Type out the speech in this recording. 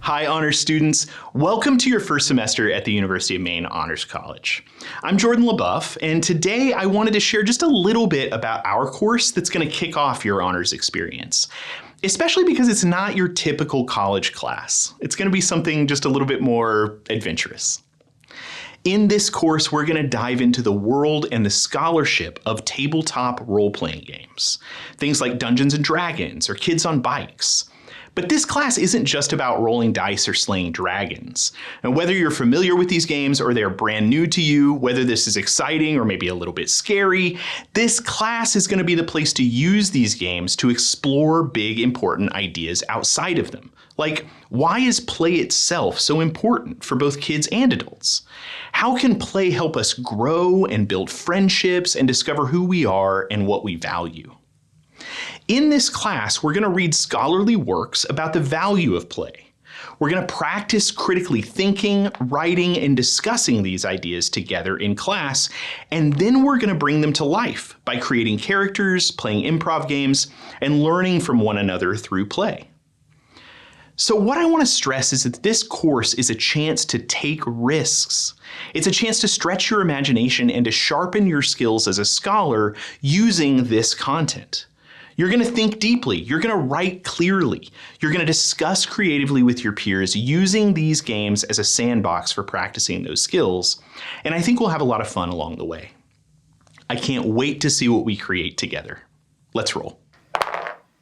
Hi, honors students. Welcome to your first semester at the University of Maine Honors College. I'm Jordan LaBeouf, and today I wanted to share just a little bit about our course that's going to kick off your honors experience, especially because it's not your typical college class. It's going to be something just a little bit more adventurous. In this course, we're going to dive into the world and the scholarship of tabletop role-playing games, things like Dungeons and Dragons or Kids on Bikes. But this class isn't just about rolling dice or slaying dragons. And whether you're familiar with these games or they're brand new to you, whether this is exciting or maybe a little bit scary, this class is going to be the place to use these games to explore big, important ideas outside of them. Like, why is play itself so important for both kids and adults? How can play help us grow and build friendships and discover who we are and what we value? In this class, we're going to read scholarly works about the value of play. We're going to practice critically thinking, writing, and discussing these ideas together in class, and then we're going to bring them to life by creating characters, playing improv games, and learning from one another through play. So what I want to stress is that this course is a chance to take risks. It's a chance to stretch your imagination and to sharpen your skills as a scholar using this content. You're going to think deeply, you're going to write clearly, you're going to discuss creatively with your peers using these games as a sandbox for practicing those skills, and I think we'll have a lot of fun along the way. I can't wait to see what we create together. Let's roll.